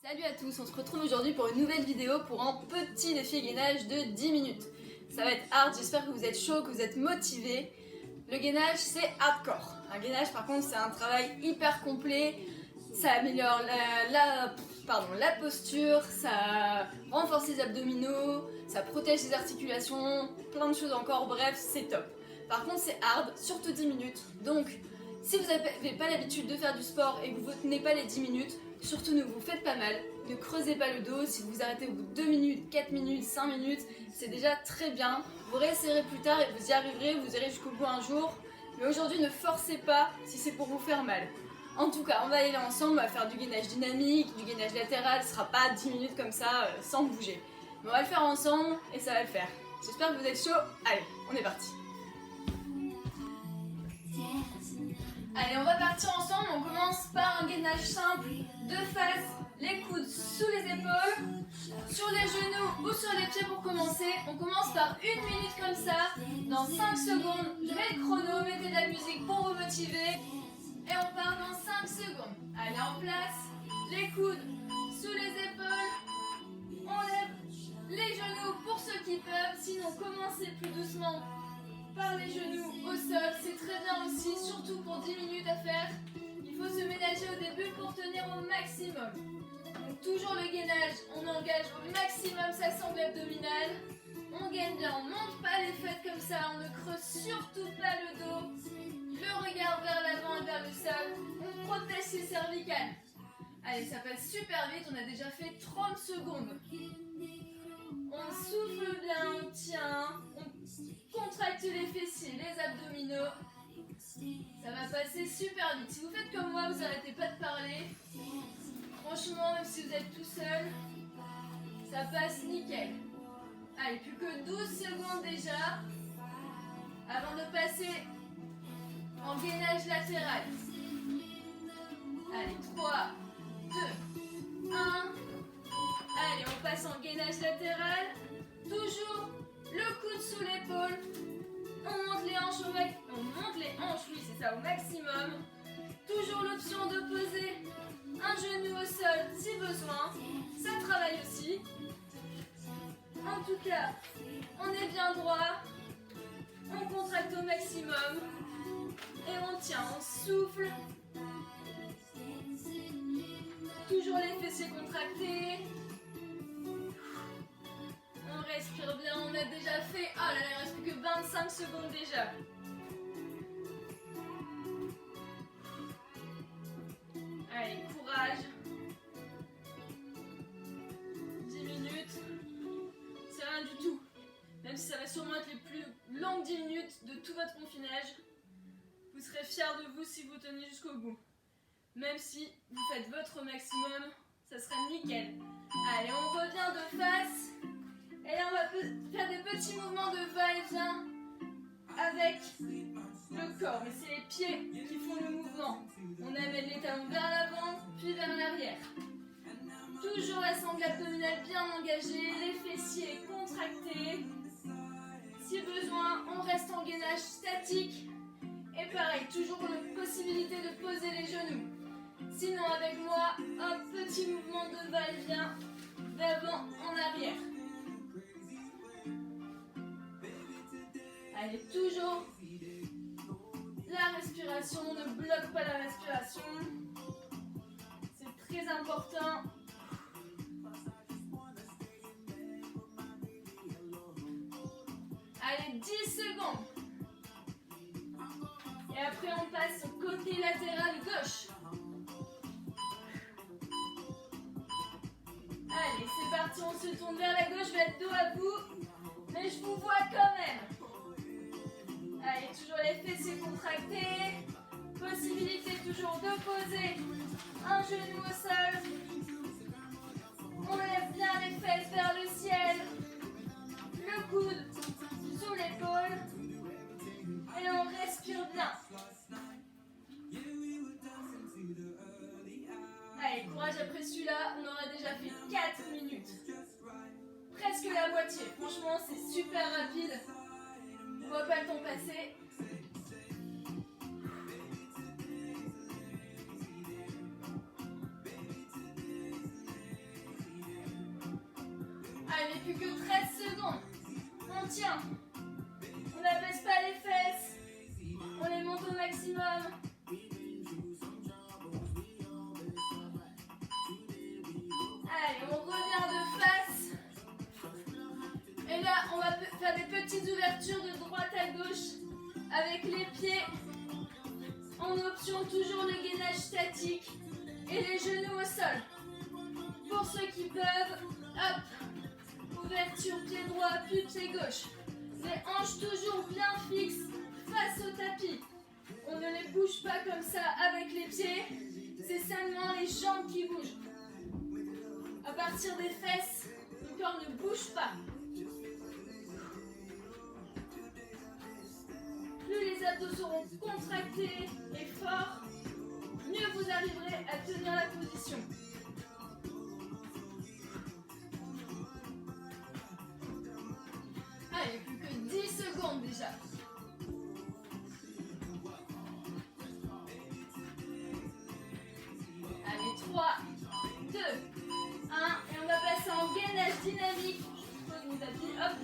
Salut à tous, on se retrouve aujourd'hui pour une nouvelle vidéo pour un petit défi gainage de 10 minutes. Ça va être hard, j'espère que vous êtes chaud, que vous êtes motivés. Le gainage c'est hardcore. Un gainage par contre c'est un travail hyper complet, ça améliore la posture, ça renforce les abdominaux, ça protège les articulations, plein de choses encore, bref c'est top. Par contre c'est hard, surtout 10 minutes, donc si vous n'avez pas l'habitude de faire du sport et que vous ne tenez pas les 10 minutes, surtout ne vous faites pas mal, ne creusez pas le dos, si vous arrêtez au bout de 2 minutes, 4 minutes, 5 minutes, c'est déjà très bien. Vous réessayerez plus tard et vous y arriverez, vous irez jusqu'au bout un jour. Mais aujourd'hui ne forcez pas si c'est pour vous faire mal. En tout cas, on va y aller ensemble, on va faire du gainage dynamique, du gainage latéral, ce sera pas 10 minutes comme ça, sans bouger. Mais on va le faire ensemble et ça va le faire. J'espère que vous êtes chaud, allez, on est parti. Allez, on va partir ensemble, on commence par un gainage simple, de face, les coudes sous les épaules, sur les genoux ou sur les pieds pour commencer. On commence par 1 minute comme ça, dans 5 secondes, je mets le chrono, mettez de la musique pour vous motiver, et on part dans 5 secondes. Allez, en place, les coudes sous les épaules, on lève les genoux pour ceux qui peuvent, sinon commencez plus doucement. Par les genoux au sol, c'est très bien aussi, surtout pour 10 minutes à faire. Il faut se ménager au début pour tenir au maximum. Donc toujours le gainage, on engage au maximum sa sangle abdominale. On gaine bien, on ne monte pas les fêtes comme ça, on ne creuse surtout pas le dos. Le regard vers l'avant et vers le sol, on protège ses cervicales. Allez, ça passe super vite, on a déjà fait 30 secondes. On souffle bien, on tient, on contracte les fessiers, les abdominaux. Ça va passer super vite. Si vous faites comme moi, vous n'arrêtez pas de parler. Franchement, même si vous êtes tout seul, ça passe nickel. Allez, plus que 12 secondes déjà, avant de passer en gainage latéral. Allez, 3, 2, 1. Allez, on passe en gainage latéral. Toujours le coude sous l'épaule. On monte les hanches oui, c'est ça, au maximum. Toujours l'option de poser un genou au sol si besoin. Ça travaille aussi. En tout cas, on est bien droit. On contracte au maximum. Et on tient, on souffle. Toujours les fessiers contractés. On respire bien, on a déjà fait... Oh là là, il ne reste plus que 25 secondes déjà. Allez, courage. 10 minutes. C'est rien du tout. Même si ça va sûrement être les plus longues 10 minutes de tout votre confinage, vous serez fiers de vous si vous tenez jusqu'au bout. Même si vous faites votre maximum, ça sera nickel. Allez, on revient de face. Et là, on va faire des petits mouvements de va-et-vient avec le corps. Mais c'est les pieds qui font le mouvement. On amène les talons vers l'avant, puis vers l'arrière. Toujours la sangle abdominale bien engagée, les fessiers contractés. Si besoin, on reste en gainage statique. Et pareil, toujours la possibilité de poser les genoux. Sinon, avec moi, un petit mouvement de va-et-vient d'avant en arrière. Allez, toujours la respiration, ne bloque pas la respiration. C'est très important. Allez, 10 secondes. Et après, on passe au côté latéral gauche. Allez, c'est parti, on se tourne vers la gauche, je vais être dos à vous, mais je vous vois quand même. Allez, toujours les fessiers contractés. Possibilité toujours de poser un genou au sol. On lève bien les fesses vers le ciel. Le coude sous l'épaule. Et on respire bien. Allez, courage après celui-là, on aura déjà fait 4 minutes. Presque la moitié. Franchement, c'est super rapide. On voit pas le temps passer. Allez, plus que 13 secondes. On tient. On n'abaisse pas les fesses. On les monte au maximum. Allez, on revient de face. Et là, on va faire des petites ouvertures de droite à gauche avec les pieds. En option, toujours le gainage statique et les genoux au sol. Pour ceux qui peuvent, hop, ouverture pied droit puis pied gauche. Les hanches toujours bien fixes face au tapis. On ne les bouge pas comme ça avec les pieds, c'est seulement les jambes qui bougent. À partir des fesses, le corps ne bouge pas. Plus les abdos seront contractés et forts, mieux vous arriverez à tenir la position. Allez, plus que 10 secondes déjà. Allez, 3, 2, 1. Et on va passer en gainage dynamique. Je pose mon tapis, hop.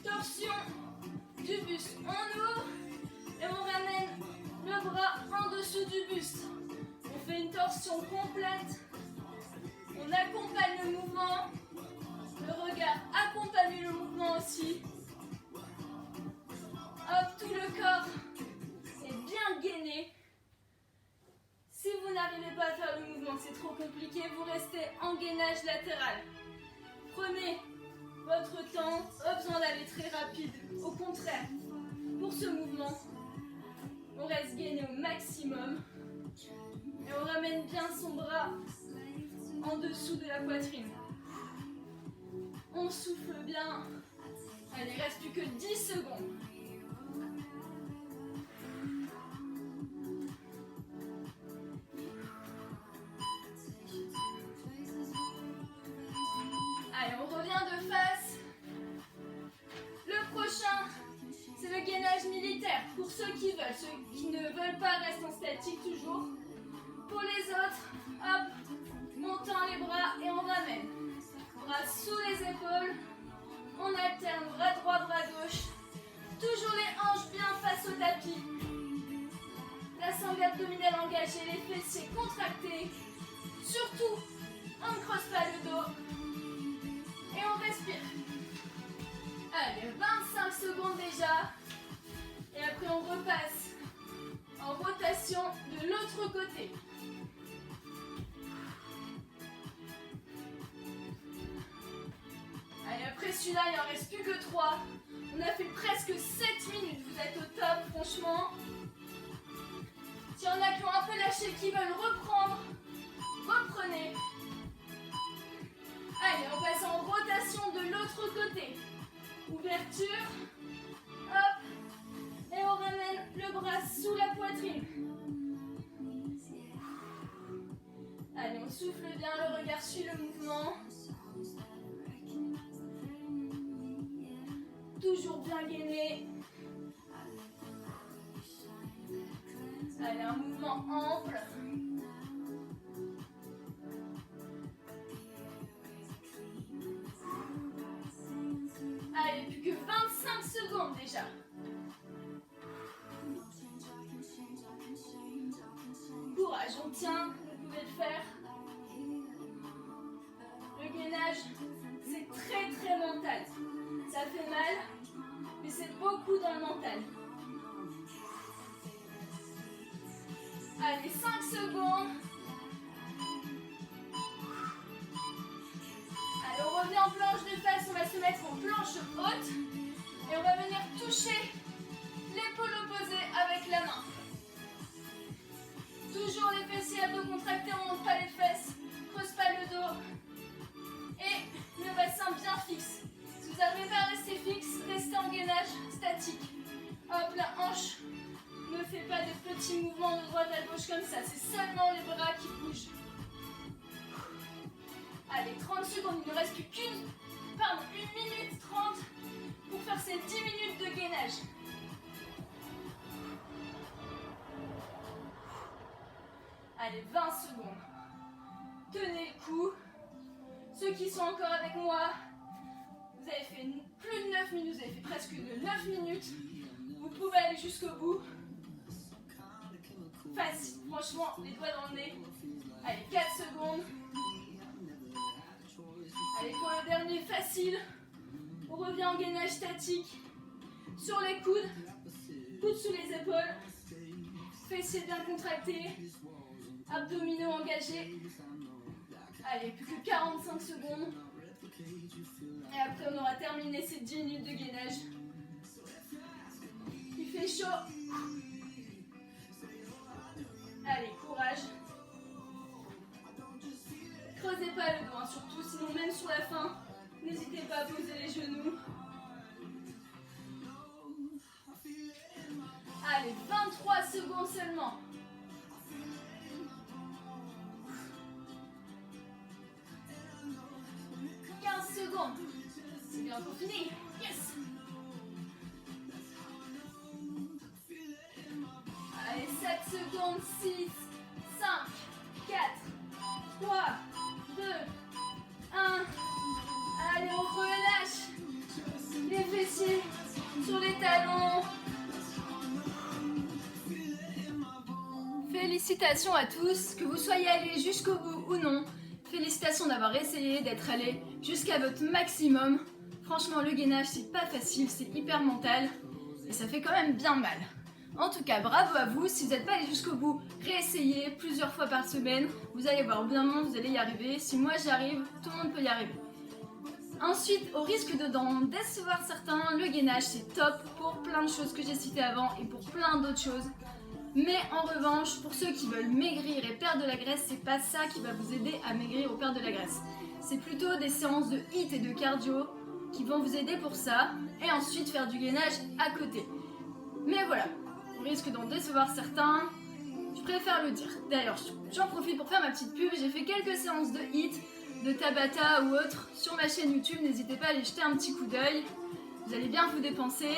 Torsion du buste. On ouvre et on ramène le bras en dessous du buste. On fait une torsion complète. On accompagne le mouvement. Le regard accompagne le mouvement aussi. Hop, tout le corps est bien gainé. Si vous n'arrivez pas à faire le mouvement, c'est trop compliqué, vous restez en gainage latéral. Prenez votre temps, pas besoin d'aller très rapide. Au contraire, pour ce mouvement, on reste gainé au maximum. Et on ramène bien son bras en dessous de la poitrine. On souffle bien. Allez, il ne reste plus que 10 secondes. Allez, on revient de face. Le prochain, c'est le gainage militaire. Pour ceux qui veulent, ceux qui ne veulent pas rester en statique toujours. Pour les autres, hop, montant les bras et on ramène. Bras sous les épaules. On alterne bras droit, bras gauche. Toujours les hanches bien face au tapis. La sangle abdominale engagée, les fessiers contractés. Surtout, on ne creuse pas le dos. Et on respire. Allez, 25 secondes déjà. Et après on repasse en rotation de l'autre côté. Allez, après celui-là, il n'en reste plus que 3. On a fait presque 7 minutes. Vous êtes au top, franchement. S'il y en a qui ont un peu lâché, qui veulent reprendre, reprenez. Allez, on passe en rotation de l'autre côté. Ouverture. Hop. Et on ramène le bras sous la poitrine. Allez, on souffle bien, le regard suit le mouvement. Toujours bien gainé. Allez, un mouvement ample. Allez, plus que 25 secondes déjà. Courage, on tient, vous pouvez le faire. Le gainage, c'est très très mental. Ça fait mal, mais c'est beaucoup dans le mental. Allez, 5 secondes. Allez, on revient en planche de face, on va se mettre en planche haute. Et on va venir toucher l'épaule opposée avec la main. Toujours les fessiers abdos contractés, on ne monte pas les fesses, creuse pas le dos. Et le bassin bien fixe. Si vous n'arrivez pas à rester fixe, restez en gainage statique. Hop, la hanche ne fait pas de petits mouvements de droite à gauche comme ça. C'est seulement les bras qui bougent. Allez, 30 secondes, il ne reste plus pardon, 1 minute 30 pour faire ces 10 minutes de gainage. Allez, 20 secondes. Tenez le coup. Ceux qui sont encore avec moi, Vous avez fait plus de 9 minutes, vous avez fait presque de 9 minutes. Vous pouvez aller jusqu'au bout. Facile, franchement, les doigts dans le nez. Allez, 4 secondes. Allez, pour le dernier, facile. On revient en gainage statique. Sur les coudes. Coudes sous les épaules. Fessiers bien contractés. Abdominaux engagés. Allez, plus que 45 secondes. Et après, on aura terminé ces 10 minutes de gainage. Il fait chaud. Allez, courage. Creusez pas le dos, hein, surtout, sinon même sur la fin, n'hésitez pas à poser les genoux. Allez, 23 secondes seulement. 15 secondes. C'est bientôt fini. Yes. Allez, 7 secondes. 6, 5, 4, 3, 2, 1. Allez, on relâche les fessiers sur les talons. Félicitations à tous, que vous soyez allés jusqu'au bout ou non. Félicitations d'avoir essayé, d'être allé jusqu'à votre maximum. Franchement, le gainage, c'est pas facile, c'est hyper mental et ça fait quand même bien mal. En tout cas, bravo à vous. Si vous n'êtes pas allé jusqu'au bout, réessayez plusieurs fois par semaine. Vous allez voir, au bout d'un moment, vous allez y arriver. Si moi j'y arrive, tout le monde peut y arriver. Ensuite, au risque d'en décevoir certains, le gainage, c'est top pour plein de choses que j'ai citées avant et pour plein d'autres choses. Mais en revanche, pour ceux qui veulent maigrir et perdre de la graisse, c'est pas ça qui va vous aider à maigrir ou perdre de la graisse. C'est plutôt des séances de HIIT et de cardio qui vont vous aider pour ça et ensuite faire du gainage à côté. Mais voilà, au risque d'en décevoir certains, je préfère le dire. D'ailleurs, j'en profite pour faire ma petite pub, j'ai fait quelques séances de HIIT, de Tabata ou autre sur ma chaîne YouTube, n'hésitez pas à aller jeter un petit coup d'œil, vous allez bien vous dépenser.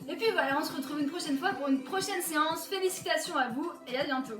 Et puis voilà, on se retrouve une prochaine fois pour une prochaine séance. Félicitations à vous et à bientôt.